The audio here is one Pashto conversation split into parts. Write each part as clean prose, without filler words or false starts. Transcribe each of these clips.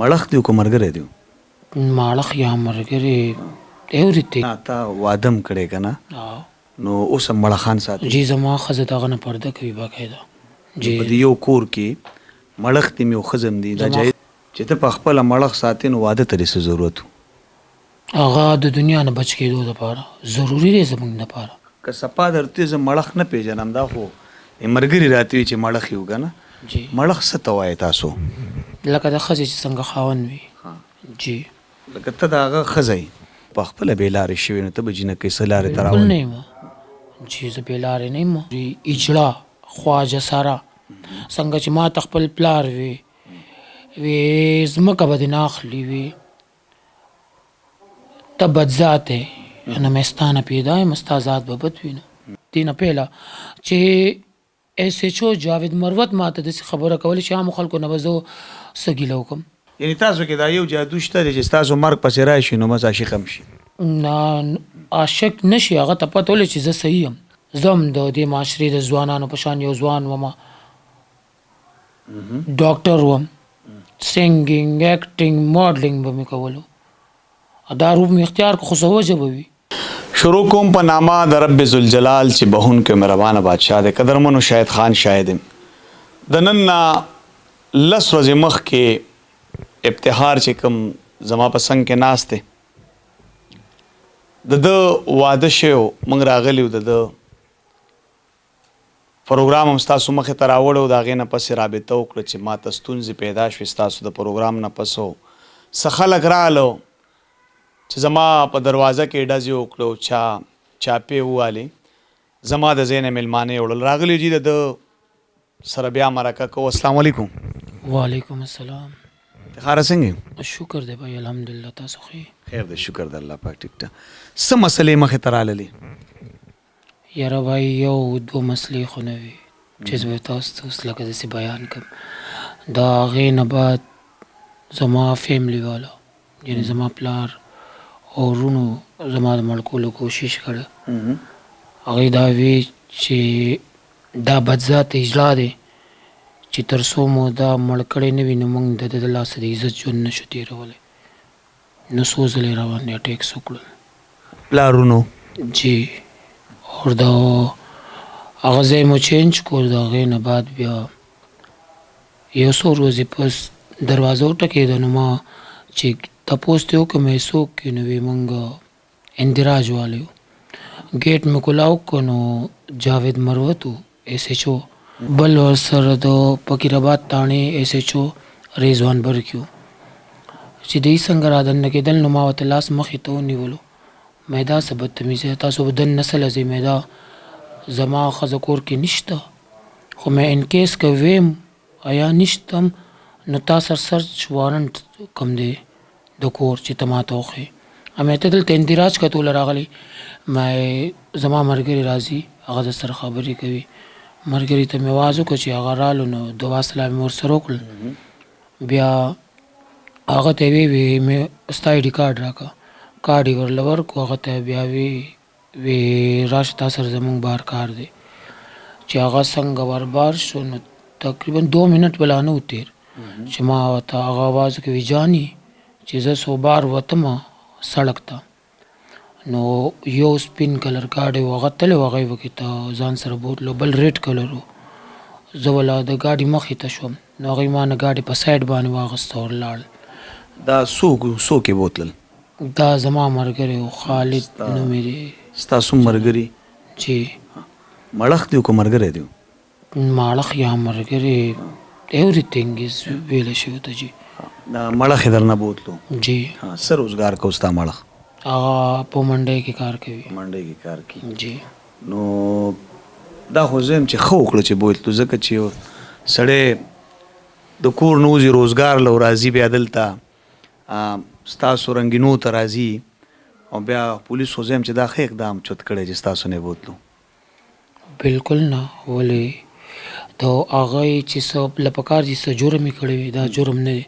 مړخ دی کو مرګره دی مالخ یا مرګره everything تا وادم کړي کنه نو اوس مړخان ساتي جی زما خزه دغه نه پرده کوي باقاعده جی په یو کور کې مړخ دی مې خزم دی دا جای چې ته په خپل مړخ ساتي نو واده ترې څه ضرورت هغه د دنیا نه بچ کېدو لپاره ضروری دی زموږ لپاره که سپا درته ز مړخ نه پیژنم دا خو مرګري راتوي چې مړخ یو کنه جی مړخ څه توای تاسو لکه د خزه چې څنګه خاون وي جی لکه ته داغه خزای په خپل بیلارې شوی نو ته به جنہ کې سلاره بالکل تراو نه ما جی زه بیلارې نه ما اجړه خواجه سارا څنګه چې ما تخپل پلار وي زمکه به ناخلی وي تبت ذاته انا مستانه پیدا مستا ذات ببت وینه دینه پیلا چې ایس ایچ او جاوید مروت ماته د خبره کول چې عام خلکو نه وزو سګیلو کوم یعنی تاسو کې دا یو جادو شته چې تاسو مرګ پسې راشي نو مزه عاشق هم شي نه عاشق نشي هغه ته پته ولې چې زه صحیح یم زم د دې معاشري د ځوانانو په شان یو ځوان وم ډاکټر وم سینګینګ اکټینګ ماډلینګ به مې کولو دا روپ مې اختیار کو خو سوجه به وي شروع کوم په نامه د رب ذوالجلال چې بهون کې مهربان بادشاہ د قدرمنو شاهد خان شاهد د نن لس ورځې مخ کې ابتهار چې کوم زما په څنګ کې ناشته د واده شو موږ راغلیو د پروګرام هم تاسو مخه ته راوړو دا غینه پسې رابطه وکړه چې ما ته ستونزې پیدا شوې تاسو د پروګرام نه پسو څه خلک رالو چې زما په دروازه کې ډزې وکړو چاپې ووالې زما د ځای نه میلمانه وړل راغلي دي د سره بیا مرکه کوو السلام علیکم وعلیکم السلام خاره څنګه شکر دی بھائی الحمدلله تاسو خیر دی شکر د الله پاک ټیک ته څه مسلې مخې ته راللې یاره بھائی یو دو مسلې خو نه وي چې زه به تاسو ته اوس لکه داسې بیان کړم د هغې نه بعد زما فیملی والا یعنې زما پلار او ورونو زما د مړ کولو کوشش کړی هغوی دا وی چې دا بدذات اجلا دی چې تر څو مو دا مړ کړی نه وي نو موږ د ده د لاسه د عزت ژوند نشو تېرولی نو څو ځلې راباندې اټیکس وکړل پلارونو جی اور دا هغه ځای مو چینج کړ د هغې نه بعد بیا یو څو ورځې پس دروازه وټکېده نو ما چې تپوس ته وکړم یې څوک کې نو ویې موږ اندراج والی وو ګیټ مې کولاو کړ نو جاوید مروت و ایس ایچ او بل ورسره د فقیرآباد تاڼې ایس ایچ او رضوان برکي و چې دوی څنګه رادننه کېدل نو ما ورته لاس مخې ته ونیولو مې دا څه بدتمیزي تاسو به دن نه څه لځئ مې دا زما ښځه کور کې نشته خو مې انکیس که ویم یا نشتم نو تا سر سرچ وارنټ کم دی د کور چې ته ماته وښیې مې ته دلته اندراج کتو راغلی مې زما ملګري راځي هغه د سره خبرې کوي ملګري ته مې آواز وکړه چې هغه رالو نو دعا سلام مې ورسره وکړل بیا هغه ته یې مې ستا آی ډي کارډ راکړه کارډ یې ورله ورکړو هغه ته بیا وی راشه تا سره زموږ بار کار دی چې هغه څنګه وربار شو نو تقریبا 2 منټ بلا نه و تېر چې ما ورته هغه آواز کوي جاني چې زه څو بار وتمه سړک ته نو یو سپین کلر ګاډی و هغه تللی و هغه یې وکې ته ځان سره بوتلو بل ریډ کلر و زه ولا د ګاډي مخې ته شوم نو هغوی ما نه ګاډي په سایډ باندې واخېسته ورلاړل دا څوک یې بوتلل دا زما ملګری و خالد نوم یې دی ستاسو ملګري جی مړخ دی کو مرګری دی مالخ یا ملګری everything is ویلی شوی ته جی دا مړخ یې درنه بوتلو جی څه روزګار کو ستا مړخ هغه په منډۍ کې کار کوي منډۍ کې کار کوي جی نو دا خو زم چې ښه وکړه چې بوتلو ځکه چې سړی د کور نوځي روزګار له راځي بیا دلته ستاسو رنګینو ته راځي او بیا پولیس خو زم چې دا ښه اقدام چوت کړی چې ستاسو نه بوتلو بالکل نه ولې د هغه چې څه له پکار دي څه جرم یې کړی وي دا جرم نه دی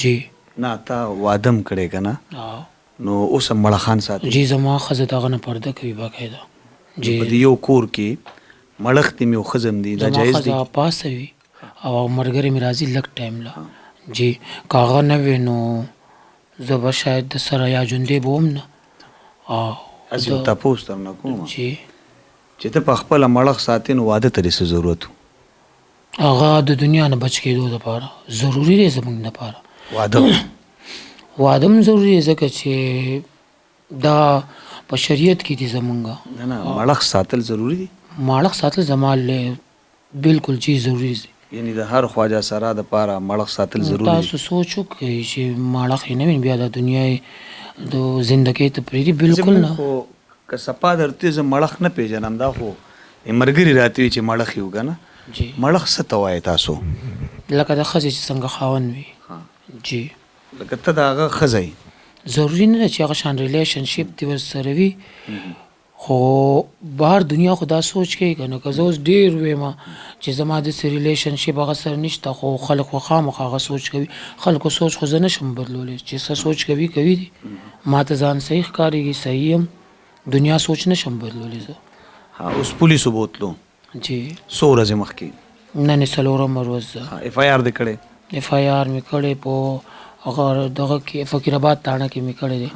جی نه تا وادم کړی که نه نو اوس هم مړخان ساتي جی زما ښځه دغه نه پرده کوي باقاعده جی په یو کور کې مړخ دی مې خزم دی دا جایز دی زما ښځه پاسه وي او ملګری مې راځي لږ ټایم له جی که هغه نه وي نو زه به شاید د سره یا ژوندی به هم نه. هسې یو تپوس درنه کوم جی چې ته په خپله مړښ ساتې نو واده ته دې څه ضرورت و؟ هغه د دنیا نه بچ کېدو دپاره ضروري دی زموږ دپاره. واده هم ضروري دی ځکه چې دا په شریعت کې دي زمونږ. نه مړښ ساتل ضروري دي. مړښ ساتل زما بالکل جی ضروري دي. یعنی د هر خواجه سره دپاره مړښ ساتل ضروري دي. تاسو سوچ وکړئ چې مړښ یې نه وي بیا د دنیا د زندګۍ ته پرېږدي بالکل نه. خو که سپا درته زه مړښ نه پېژنم دا خو ملګري راته وي چې مړښ یې وکړه نه. جی مړښ څه ته وایې تاسو؟ لکه د ښځې چې څنګه خاوند وي. جی لکه ته د هغه ښځه یې ضروري نه ده چې هغه شان ریلیشنشپ دې ورسره وي خو بهر دنیا خو دا سوچ کوي که نه که زه اوس ډېر ویم چې زما داسې ریلیشنشپ هغه سره نشته خو خلک خو خامخا هغه سوچ کوي. خلکو سوچ خو زه نشم بدلولی چې څه سوچ کوي دي. ما ته ځان صحیح ښکارېږي صحیح یم دنیا سوچ نشم بدلولی زه. اوس پولیسو بوتلو جی څو ورځې مخکې نن یې څلورمه ورځ ده. اف آی آر دې کړی؟ اف آی آر مې کړی په هغه دغه کې فقیر آباد تاڼه کې مې کړی دی.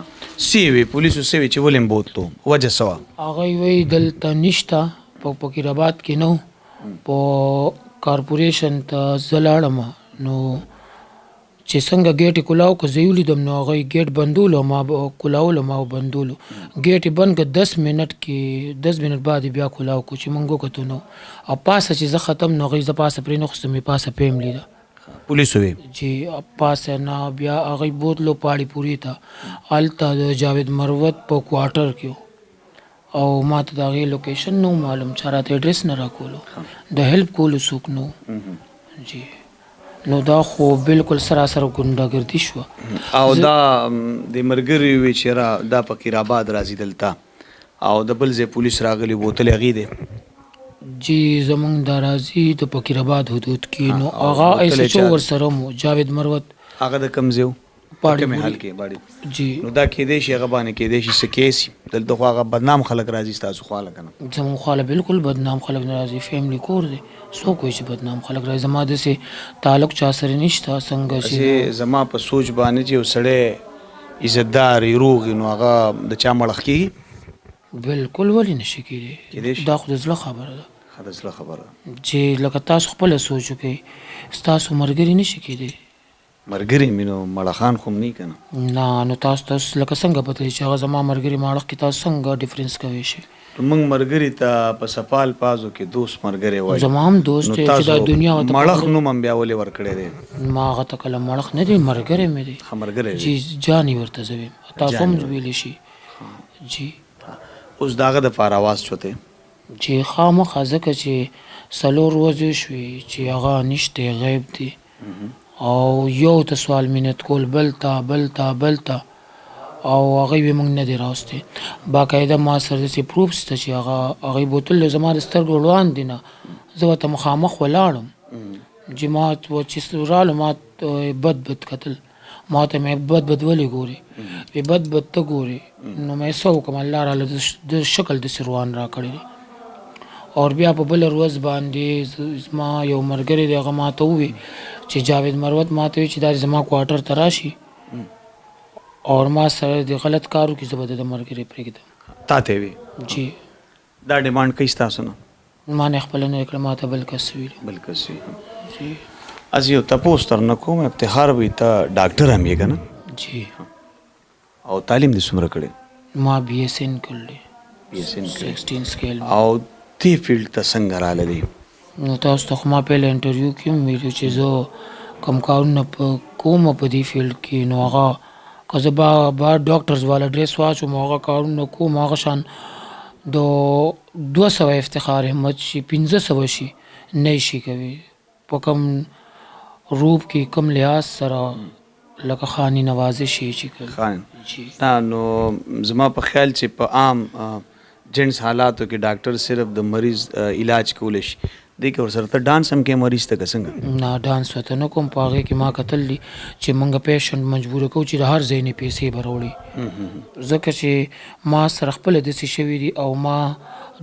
سی وی پولیسو سی وی چې ولې بوتلو وجه څه وه؟ هغه یې وایي دلته نشته په فقیر آباد کې نه په کارپوریشن ته زه لاړم نو چې څنګه ګیټ یې کلاو که زه یې ولیدم نو هغه یې ګیټ بندولو ما به کلاولو ما به بندولو ګیټ یې بند کړه 10 منټ کې 10 منټ بعد بیا کلاو کړو چې موږ وکتو نو او پاسه چې زه ختم نو هغوی زه پاسه پرې نه خستم مې پاسه پې هم لیده. پولیسو وی جی پاسه نه بیا هغوی بوتلو پاړی پورې ته هلته د جاوید مروت په کوارټر کې او ما ته د هغې لوکیشن نو معلوم چا راته اډرس نه راکولو د هیلپ کولو څوک نو. جی نو دا خو بالکل سراسر ګنډاګردي شوه. او دا د ملګري وي چې را دا فقیر آباد راځي دلته او د بل ځای پولیس راغلي بوتلې هغې دی؟ جی زمونږ دا راځي د فقیر آباد حدود کې نو هغه ایس ایچ او ورسره مو جاوید مروت هغه د کوم ځای و؟ کومې حال کې باړې؟ جی نو دا کېدی شي هغه باندې کېدی شي څه کیس وي دلته خو هغه بدنام خلک راځي ستاسو خواله که نه؟ زمونږ خواله بالکل بدنام خلک نه راځي فیملی کور دی څوک وایي چې بدنام خلک راځي. زما داسې تعلق چا سره نشته څنګه چې زما په سوچ باندې چې یو سړی عزتدار روغ نو هغه د چا مړښ کېږي؟ بالکل ولې نشي کېدی دا خو د زړه خبره ده. د زړه خبره چې لکه تاسو خپله سوچ وکړئ ستاسو ملګري نشي کېدی. ملګري مې نو مړخان خو هم نه که نه؟ نه نو تاسو لکه څنګه پته چې هغه زما ملګري ماړخ کې تاسو څنګه ډفرنس کوی شئ؟ موږ ملګري ته په سفال پازو کې دوست ملګری وایي. زما هم دوست دی چې دا دنیا ورته مړخ نوم هم بیا ولې ورکړی دی؟ ما هغه ته کله مړخ نه دی ملګری مې دی. ښه ملګری دی. جی جاني ورته زه ویم تاسو هم ویلی شي. جی اوس د هغه دپاره اواز چوتی چې خامخا ځکه چې 4 ورځې شوې چې هغه نشته غیب دی او یو ته سوال مینت کول بل ته او هغوی وی موږ نه دی راوستی. باقاعده ما سره داسې پروف شته چې هغوی بوتل زما د سترګو وړاندې نه زه ورته مخامخ ولاړم چې ما چې رالو ما بد کتل ما ته مې بد ولې ګورې وی بد ته ګورې نو مې څه وکړم الله راله د شکل داسې روان را کړی دی. او بیا په بله ورځ باندې زما یو ملګری دی هغه ما ته ووی چې جاوید مروت ما ته وی چې دا زما کوارټر ته راشي او ما سره د غلط کارو کې زه به د ملګري پرېږدم. تا ته وی؟ جی دا ډیمانډ کوي ستاسو نه؟ ما نه خپله نه کړه ما ته بل کس ویلي. بل کس وي. جی از یو تپوس درنه کوم افتخار وي ته ډاکټر هم یې که نه؟ جی او تعلیم دې څومره کړی؟ ما بی ایس این کړلی. BSN کړی. 16 سکیل. او دې فیلډ ته څنګه راغلی دی؟ نو تاسو ته خو ما پهله انټرویو کې هم ویلي چې زه کوم کارونه کوم په دې فیلډ کې نو هغه که زه بار ډاکټرز والا ډریس واچوم هغه کارونه کوم هغه شان د 200 افتخار همت شي 1500 شي نه شي کوي په کوم روپ کې کوم لحاظ سره لکه خانی نوازش شي چې کوي. خان جی نو زما په خیال چې په عام جنس حالاتو کې ډاکټر صرف د مریض علاج کولی شي دې کې ورسره ته ډانس هم کې مریض ته که څنګه؟ نه ډانس ورته نه کوم په هغې کې ما کتل دي چې موږ پیشنټ مجبوره کوو چې د هر ځای نه پیسې به راوړي ځکه چې ما سره خپله داسې شوي دي او ما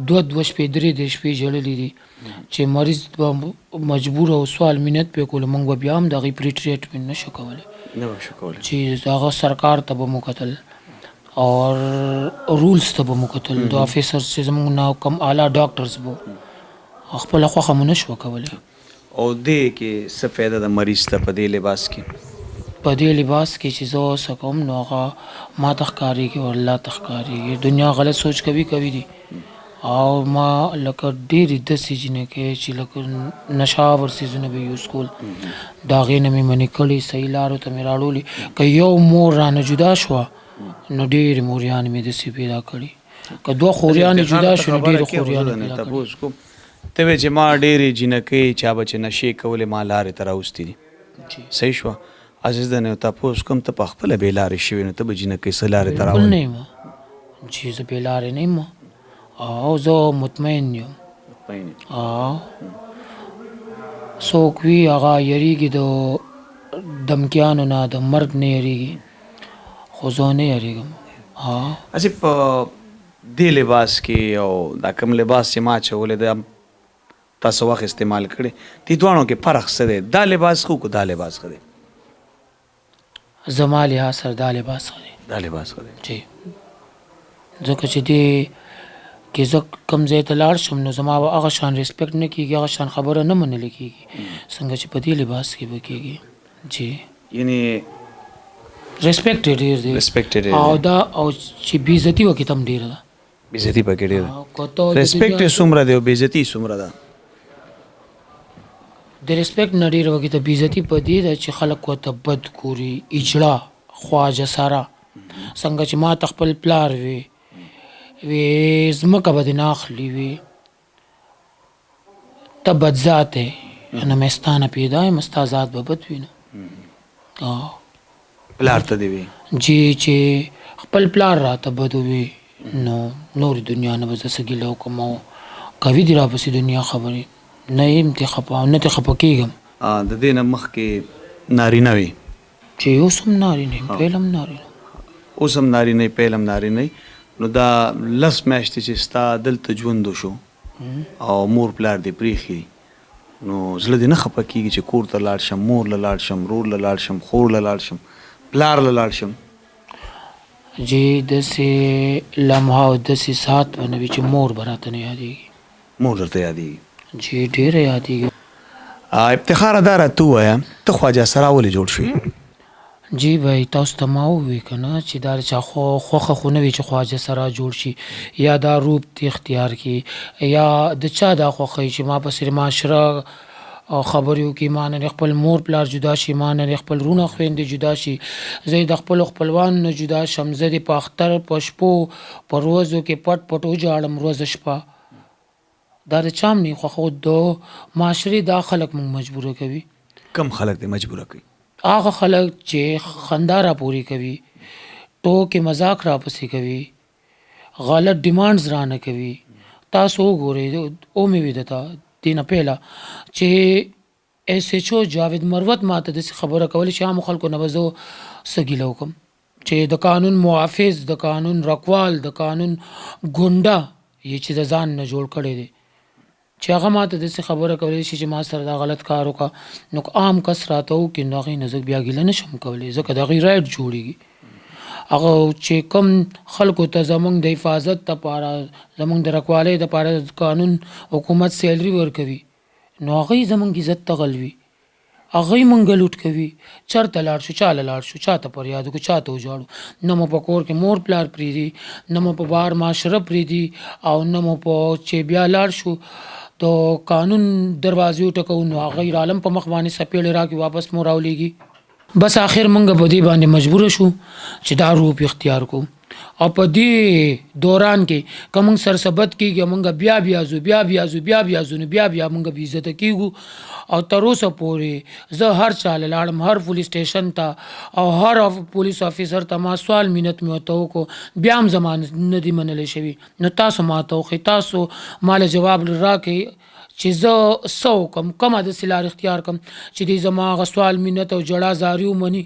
دوه شپې درې شپې ژړلې دي چې مریض به مجبور او سوال منت پې کول موږ به بیا هم د هغې پرې ټریټمنټ نشو کولی نه به شو کولی چې هغه سرکار ته به مو کتل اور رولز ته به مو کتل د افیسرز چې زموږ نه کم اعلی ډاکټرز به خپله خوښه مو نشوه کولی او دې کې څه فایده د مریض ته په دې لباس کې په دې لباس کې چې زه اوسه کوم نو هغه ما ته ښکارېږي او الله ته ښکارېږي دنیا غلط سوچ کوي دي او ما لکه ډېرې داسې جینکې چې لکه نشاور څیزونه به یوز کول د هغې نه مې منې کړي صحیح لارو ته مې راړولي که یو مور رانه جدا شوه نو ډېرې موریانې مې داسې پیدا کړي که دوه خوریانې جدا شوې نو ډېرې خوریانې پیدا کړي تپوس کوم ته وې چې ما ډېرې جینکۍ چا به چې نشې کولې ما لارې ته راوستي دي صحیح شوه عزیز د نه تپوس کوم ته په خپله بې لارې شوې نو ته به جینکۍ څه لارې ته بلکل راولې نه یم چې زه بې لارې نه یم او زه مطمئن یم څوک وي هغه یریږي د دمکیانو نه د مرګ نه یریږي خو زه نه یریږم اسی په دې لباس کې او دا کوم لباس چې ما چولی د تاسو وخت استعمال کړی دې دواړو کې فرق څه دی دا لباس خو که دا لباس ښه دی زما لحاظ سره دا لباس ښه دی دا لباس ښه دی جی ځکه چې دې کې زه کوم ځای ته لاړ شم نو زما به هغه شان ریسپیکټ نه کېږي هغه شان خبره نه منلی کېږي څنګه چې په دې لباس کې به کېږي جی یعنی ریسپیکټ یې ډېر دی ریسپیکټ او دا او چې بېعزتي وکړي ته هم ډېره ده بېعزتي پکې ډېره ده که ته د ریسپیکټ یې څومره دی او بېعزتي یې څومره ده د ریسپیکټ نه ډېره وکړي ته بېعزتي په دې ده چې خلک ورته بد ګوري اجړه خواجه ساره څنګه چې ما ته خپل پلار وي ځمکه به دې نه اخلي وي ته بد ذات یې نه مې ستا نه پیدا یم ستا ذات به بد وي نو پلار ته دې وي جی چې خپل پلار راته بد وي نو نورې دنیا نه به زه څه ګیله وکړم او کوي دي راپسې دنیا خبرې نه یم ترې خفه نه ترې خفه کېږم د دې نه مخکې نارینه وي چې اوس هم نارینه یم پیل هم نارینه اوس هم نارینه پیل هم نارینه نو دا لس میاشتې چې ستا دلته ژوند وشو او مور پلار دې پرېښي نو زړه دې نه خفه کېږي چې کور ته لاړ شم مور له لاړ شم رور له لاړ شم خور له لاړ شم پلار له لاړ شم جی داسې لمحه او داسې ساعت به نه وي چې مور به راته نه یادېږي مور درته یادېږي جی ډېره یادېږي افتخاره دا راته ووایه ته خواجه سرا ولې جوړ شوې جی بھائی تاسو ته ما ووی که نه چې دا چا خوښه خو نه وي چې خواجه سرا جوړ شي یا دا روپ تی اختیار کړي یا د چا دا خوښوي چې ما پسې معاشره او خبرې وکړي ما نه خپل مور پلار جدا شي ما نه خپل رونه خویندې جدا شي زه د خپلو خپلوانو نه جدا شم زه د په اختر په شپو په ورځو کې پټ پټ وجاړم ورځ شپه دا د چا هم نه خوښو د معاشرې دا خلک موږ مجبوره کوي کم خلک دې مجبوره کوي هغه خلک چې خندا را پوری کوي ټوکې مذاق را پسې کوي غلط ډیمانډز را نه کوي تاسو وګورئ او مې وي دته دې نه پهله چې ایس ایچ او جاوید مروت ما ته داسې خبره کوله چې عامو خلکو نه به زه څه ګیله وکړم چې د قانون محافظ د قانون رکوال د قانون ګونډه یې چې د ځان نه جوړ کړی دی چې هغه ما ته داسې خبره کولی شي چې ما سره دا غلط کار وکړه نو که عام کس راته وکړي نو هغې نه زه بیا ګیله نشم کولی ځکه د هغې رایټ جوړېږي هغه چې کوم خلکو ته زموږ د حفاظت دپاره زموږ د رکوالۍ دپاره قانون حکومت سیلري ورکوي نو هغوی زموږ عزت ته غلوي هغوی موږ لوټ کوي چېرته لاړ شو چاله لاړ شو چا ته فریاد وکړو چا ته وژاړو نه مو په کور کې مور پلار پرېږدي نه مو په بهر معاشره پرېږدي او نه مو په چې بیا لاړ شو د قانون دروازې وټکو نو هغوی رالم په مخ باندې سپېړې راکړي واپس مو راولېږي بس آخر موږ په دې باندې مجبوره شو چې دا روپ اختیار کو او په دې دوران کې که موږ سرسبد کېږي موږ بیا ځو نو بیا موږ بې عزته کېږو او تر اوسه پورې زه هر چا له لاړم هر پولیس سټیشن ته او هر پولیس افیسر ته ما سوال مینت مې ورته وکړو بیا هم زما نه دي منلی شوي نو تاسو ما ته وښئ تاسو ما له جواب راکړئ چې زه څه وکړم کومه داسې لار اختیار کړم چې دوی زما هغه سوال مینت او ژړا زاري ومني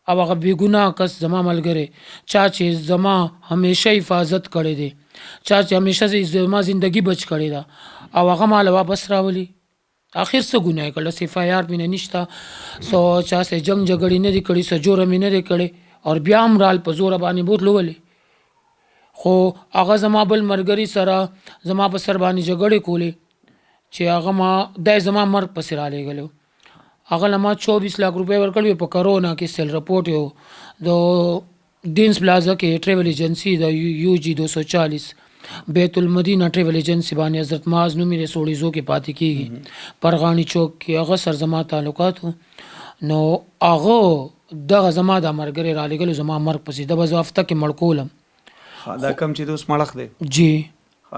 او هغه بېګناه کس زما ملګری چا چې زما همیشه حفاظت کړی دی چا چې همیشه زما زندگی بچ کړې ده او هغه مال واپس راولي آخر څه ګناه کړل صف آی آر مې نشته سو چا سه جنگ جګړې نه دي کړې سو جوړه مې نه دي کړې او بیا هم رال په زور باندې بوتلو ولې خو هغه زما بل مرګري سره زما په سر باندې جګړې کولې چې هغه ما دای زما مرګ پسې را لېږلو هغه لما 24 लाख रुपए ورکړل په کرونا کې سیل رپورټ یو د دینس پلازا کې ټریول ایجنسی د یو جی 240 بیت المدینه ټریول ایجنسی باندې حضرت معاذ نومي رسولي زو کې پاتې کیږي پرغانی چوک کې هغه سر زما تعلقات نو هغه دغه زما د مرګري را لېږلو زما مرګ پسې د بز هفته کې مړکولم دا کم چې دوس مړخ دی جی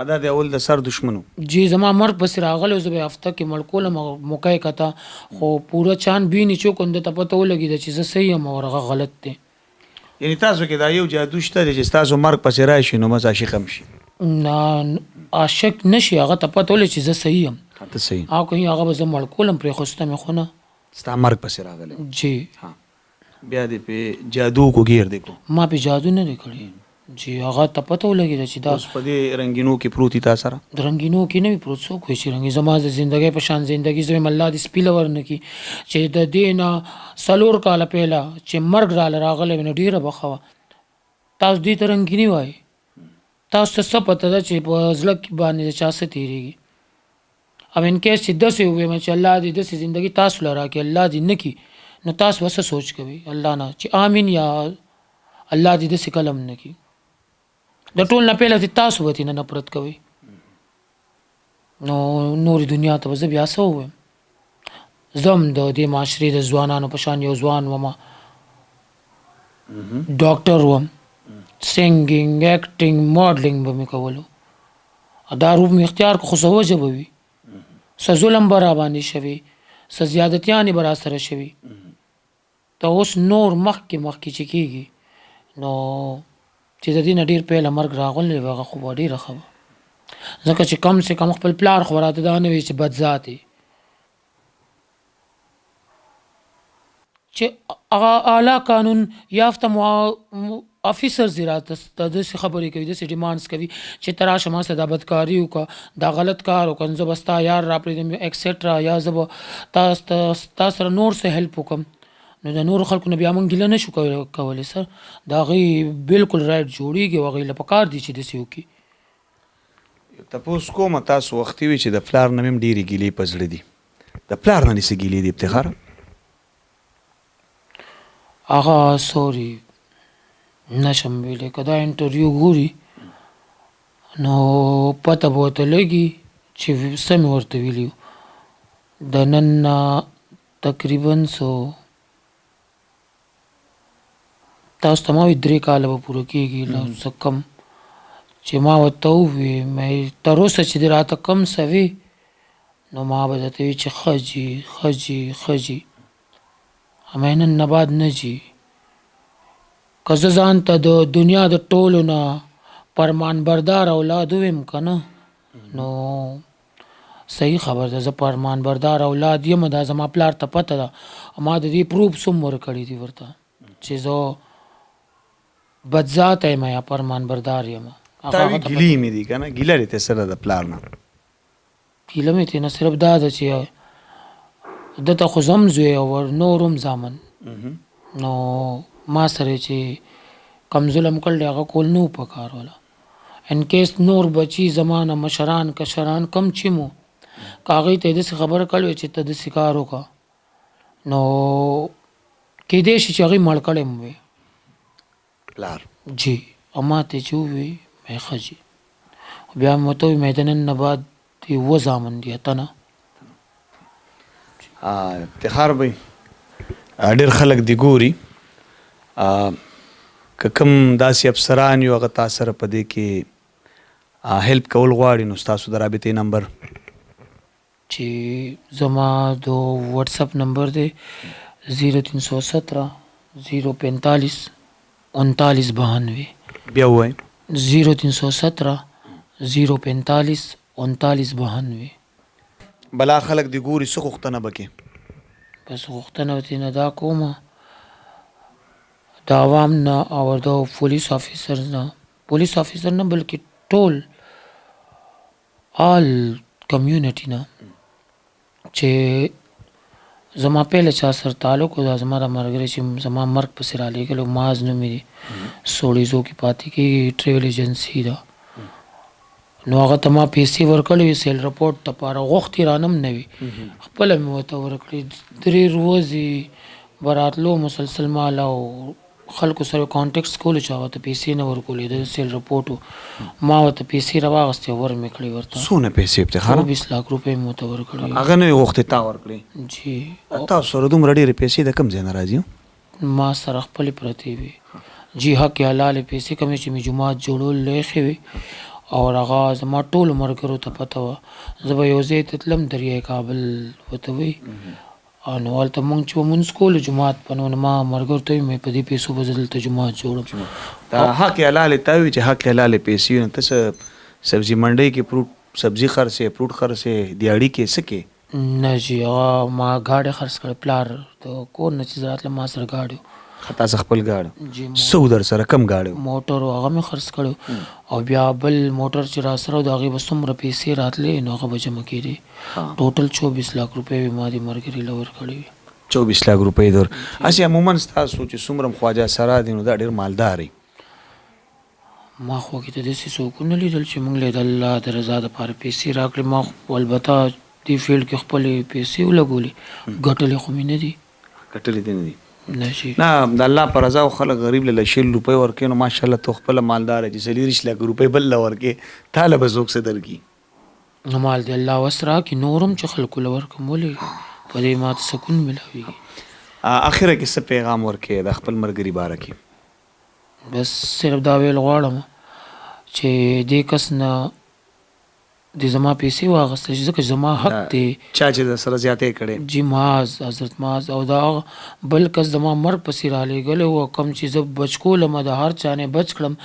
دا د اول د سر دشمنو جی زما مرګ پسې راغلو زه به هفته کې مړکولم موقع کته خو پورا چان بي نچو کوند ته پته ولګي د چې زه صحیح ام او هغه غلط دی یعنی تاسو کې دا یو جادو شته چې تاسو مرګ پسې راشي نو مزه شي کم شي نه عاشق نشي هغه ته پته ولې چې زه صحیح ام ته صحیح او کوي هغه به زه مړکولم پرې خوسته مې خو نه ستا مرګ پسې راغلی جی ها بیا دې په جادو کو گیر دی کو ما په جادو نه کړی جی هغه ته پته ولګي چې دا اوس په دې رنگینو کې پروتي تاسو سره رنگینو کې نه وي پروت څوک وي چې رنګي زما د ژوندۍ په شان ژوندۍ زم الله دې سپیل ورنکي چې د دینه سلور کال پهلا چې مرګ را راغله نو ډیره بخوا تاسو دې ته رنگینی وای تاسو څه پته ده چې په ځلک باندې چا څه تیریږي او ان کې چې دسه وي چې الله دې د ژوندۍ تاسو لرا کې الله دې نکي نو تاسو وسه سوچ کوي الله نه چې امين یا الله دې د کلم نکي د ټول نه پهله تاسو وتی نه نفرت کوي نو نور دنیا ته زه بیا سو وم زم د دې معاشري د ځوانانو په شان یو ځوان وم ډاکټر وم سینګینګ اکټینګ ماډلینګ به مې کولو دا روپ مې اختیار کو خو زه وجه وي س ظلم برا باندې شوي س زیادتیان برا سره شوي ته اوس نور مخکې چې کېږي نو چې د دې ډیر په لمرګ راغلی وغه خو ډیره خبره ځکه چې کم سه کم خپل پلار خو راته دا نه وي چې بد ذاتي چې هغه اعلی قانون یافته افیسر زراعت د خبرې کوي د ډیمانډز کوي چې تراشه ما سره د بدکاری او دا غلط کار او کنځ بستا یار را پرې ایکسټرا یا زب تاسو نور سه هیلپ وکم نو د نور خلکو نه بیا مونږ ګیله نشو کولی سر دا غي بالکل رائټ جوړیږي او غي لپاره دي چې د سیو کې تاسو کوم تاسو وختي وي چې د فلار نمیم ډيري ګیلې پزړې دي د فلار نه نسي ګیلې دي افتخار هغه سوري نشم ویلې کدا انټرویو ګوري نو پته بوته لګي چې سم ورته ویلیو د نن تقریبا سو تاسو ته ما 3 کال به پوره کېږي نو څه کم چې ما ورته ووی مې تر اوسه چې راته کم سوي نو ما به درته وي چې خجي همه نن نه بعد نه جي که زه ځان ته د دنیا د ټولو نه فرمان بردار اولاد ویم که نه نو صحیح خبر ده زه فرمان بردار اولاد یم دا زما پلار ته پته ده ما د دې پروف سم ورکړي دي ورته چې زه بد ذات یم یا فرمان بردار یم تاوی ګیلی مې دي کنه ګیله لري سره د پلار نه ګیله مې ته نه صرف دا ده چې دته خو زم زوی او نورم زامن نو ما سره چې کم ظلم کړل هغه کول نو پکار ولا ان کیس نور بچی زمانه مشران کشران کم چیمو کاغی ته د خبر کړو چې ته د سکارو کا نو کې دې شي چې هغه مړ کړم وي پلار جی اما ته چوي مې خجي بیا مته میدان نه بعد دی و زامن دی ته نه افتخار به ډېر خلک دی ګوري که کوم داسې افسران یو هغه تاسو سره په دې کې هیلپ کول غواړي نو تاسو د رابطې نمبر چې زما د واتس اپ نمبر دی 0317 045 3992 بیا وای 0317 045 3992 بلا خلک دی ګوري څه غوښتنه بکې بس غوښتنه وتی نه دا کومه د عوام نه او د پولیس افیسر نه بلکې ټول آل کمیونټي نه چې زما پهله چا سره تعلق و دا زما د ملګری چې زما مرګ پسې رالیږلی ماز نوم یې دی سوړیزو کې پاتې کېږي ټریول ایجنسي ده نو هغه ته ما پیسې ورکړې وې سیل رپورټ دپاره غوښتې رانه هم نه وي خپله مې ورته ورکړې 3 ورځې به راتلو مسلسل مال او خلکو سره کانټیکټس کولو چې هغه ته پیسې نه ورکولې د سیل رپورټ ما ورته پیسې راواغستې ور مې کړې ورته څونه پیسې افتخار 24 لک روپۍ مې ورته ورکړې هغه نه غوښتې تا ورکړې جی تاسو سره دومره ډېرې پیسې د کوم ځای نه راځي ما سره خپلې پرتې وي جی حق حلالې پیسې کمې چې مې جومات جوړول لیښې وي او هغه زما ټولو ملګرو ته پته وه زه به یو ځای ته تلم دریای کابل ورته وي نو هلته مونږ چې به مونځ کولو جومات په نو ما ملګرو ته وي په دې پیسو به زه دلته جومات جوړم دا حق حلالې تا وي چې حق حلالې پیسې وي نو ته څه سبزي منډۍ کې فروټ سبزي خرڅې فروټ خرڅې دیاړي کې څه کې نه جی هغه ما ګاډی خرڅ کړی پلار د کور نه چې زه راتلم ما سره ګاډی تاسو خپل ګاډی جی څو در سره کم ګاډی موټر هغه مې خرڅ کړی او بیا بل موټر چې را سره و د هغې به څومره پیسې راتلې نو هغه به جمع کېدې ټوټل 24 لک روپۍ مې ما دې ملګري له ورکړې وي 24 لک روپۍ در هسې عموما ستاسو چې څومره خواجه سره دي نو دا ډېر مالدار وي ما خو کې ته داسې څوک نه لیدل چې موږ له د الله د رضا دپاره پیسې راکړې ما خو البته دې فیلډ کې خپلې پیسې ولګولې ګټلې خو مې نه دي ګټلې دي نه دي نه شي نه د الله په رضا او خلک غریب له 100 روپۍ ورکې نو ماشاءالله تو خپل مالدار چې 40 لک روپۍ بل له ورکې تاله به څوک څه درکړي نو مال دې الله وس راکړي نورم چې خلکو له ورکړم ولې په دې ماته سکون ملاویږي اخره کې څه پیغام ورکې د خپل ملګري باره کې بس صرف دا ویل غواړم چې دې کس نه د زما پیسې واغستل شي ځکه زما حق دی چا چې د سره زیاتې کړې جی معاذ حضرت معاذ او دا بل کس زما مرګ پسې رالیږلی و کم چې زه بچ کولم د هر چا نه بچ کړم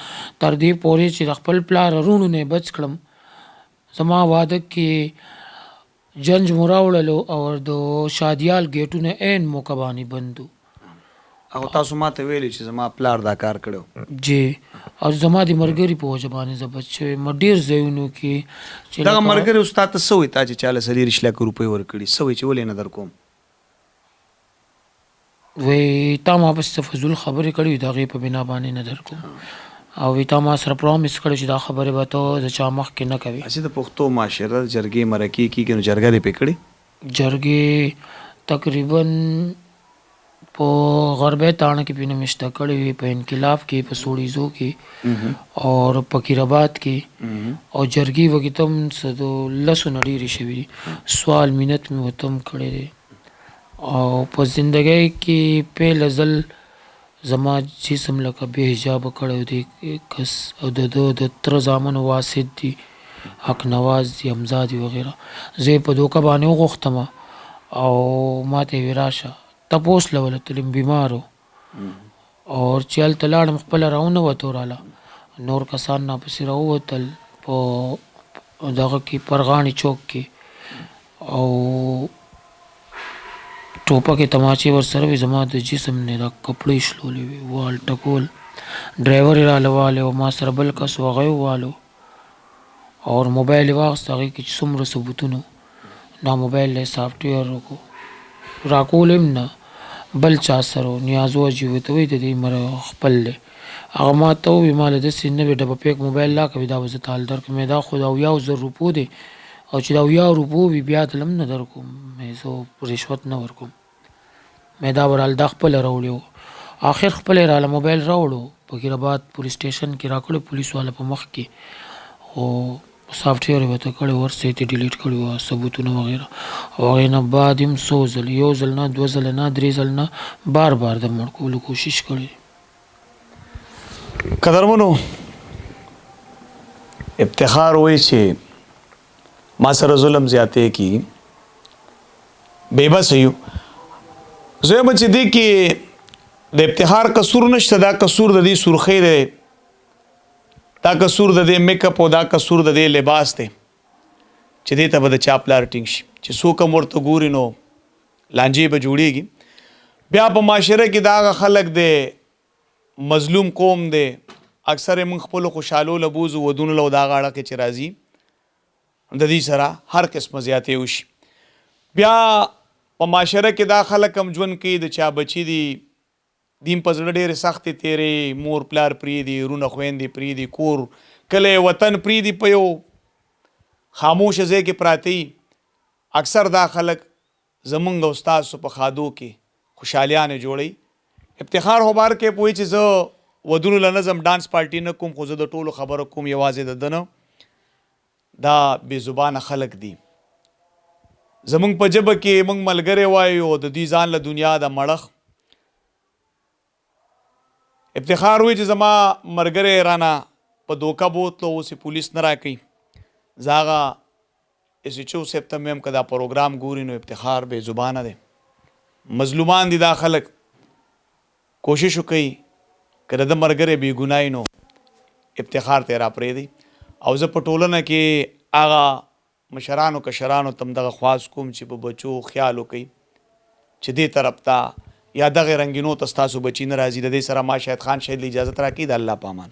تر دې پورې چې د خپل پلار وروڼو نه بچ کړم زما واده کې جنج مو راوړلو او د شادیال ګیټونه عین موقع باندې بندو او تاسو ماته ویلي چې زما پلار دا کار کړو جی او زما د ملګري په وجه باندې زه بچ شوی م ډېر ځایونو کې چې دغه ملګري استاد ته څه وایي تا چې چاله 40 لک روپۍ ورکړي څه وایي چې ولې نه در کوم وی تا ما پس فضول خبرې کړې وي د هغې په بنا باندې نه در کوم او وی تا ما سره پرامیس کړی چې دا خبرې به ته د چا مخکې نه کوي هسې د پښتو معاشره جرګې مرکې کېږي نو جرګه دې پې کړې جرګې تقریبا په غربی تاڼه کې پې نمیشته کړې وي په انقلاب کې په سوړیزو کې اور په کیرآباد کې او جرګې وږې ته هم څه د 10 نه ډېرې شوي دي سوال منت مې ورته هم کړی دی او په زندګۍ کې پهله ځل زما جسم لکه بې حجابه کړی دی کس او د ده د تره زامن واسد دي حق نواز دي حمزه دي وغیره زه یې په دوکه باندې وغوښتم او ما ته یې ویې راشه تپوس له ولتلم بیمار و اور چې هلته لاړم خپله راونه وته راله نور کسان ناپسې راووتل په دغه کې پرغاڼې چوک کې او ټوپکې تماچې ورسره وي زما د جسم نه را کپړې شلولې وي وال ټکول ډرایور یې راله والی او ما سره بل کس و هغه یې ووالو اور موبایل یې واخېست هغې کې چې څومره ثبوتونه دا موبایل یې سافټویر راکول هم نه بل چا سره نیازو اجي ورته وایي د دې مر خپل دی هغه ما ته ووایي ما له داسې نوې ډبه پیک موبایل راکوي دا به زه تال درکړم دا خو د 80,000 روپو دی او چې د 80,000 روپو وي بیا دلم نه در کوم مې زه رشوت نه ورکوم مې دا ورال دا خپله راوړی و آخر خپله یې راله موبایل راوړو په کیرآباد پولیس سټیشن کې راکړی پولیس والا په مخ کې خو سافټویر یې ورته کړی ورسه یې ډیلیټ کړي وه ثبوتونه وغیره او هغې نه بعد هم څو ځل یو ځل نه 2 ځله نه 3 ځل نه بار بار د مړ کولو کوشش کړی قدرمنو افتخار وایي چې ما سره ظلم زیاتې کی بے بس یو زه یم چې دې کې د افتخار قصور نشته دا قصور د دې سرخۍ دی دا قصور د دې میک اپ او دا قصور د دې لباس دی چې دې ته به د چا پلار ټینګ شي چې څوک هم ورته ګوري نو لانجې به جوړېږي بیا په معاشره کې دا هغه خلک دی مظلوم قوم دی اکثر موږ خپلو خوشحالو له بوځو ودونو له دغه اړه کې چې راځي د دې سره هر قسمه زیاتې وشي. بیا په معاشره کې دا خلک هم ژوند کوي د چا بچي دي دیم په زړه ډېرې سختې تېرې مور پلار پرېږدي وروڼه خویندې پرېږدي کور کلی وطن پرېږدي په یو خاموشه ځای کې پراته وي. اکثر دا خلک زمونږ او ستاسو په ښادو کې خوشحالیانې جوړوي. افتخار هوبار کې پوهی چې زه ودونو له نظم ډانس پارټي نه کوم خو زه د ټولو خبره کوم یوازې د ده نه. دا بې زبانه خلک دي زمونږ په ژبه کې موږ ملګری وایو او د دوی ځان له دنیا د مړخ. افتخار وی چې زما مرګری رانه په دوکه بوتلو اوس یې پولیس نه راکوي. زه هغه ایس ایچ او صاحب ته مې هم که دا پروګرام ګوري نو افتخار بې زبانه دی. مظلومان دي دا خلک کوشش وکوي که د ده ملګری بې ګناه نو افتخار ته یې راپرېږدي. او زه په ټولنه کې هغه مشرانو کشرانو ته هم دغه خواست کوم چې په بچو خیال وکوي چې دې طرف ته یا دغه رنګینو ته ستاسو بچي نه راځي. د دې سره ما شاهد خان شهید له اجازت راکړي. د الله په امان.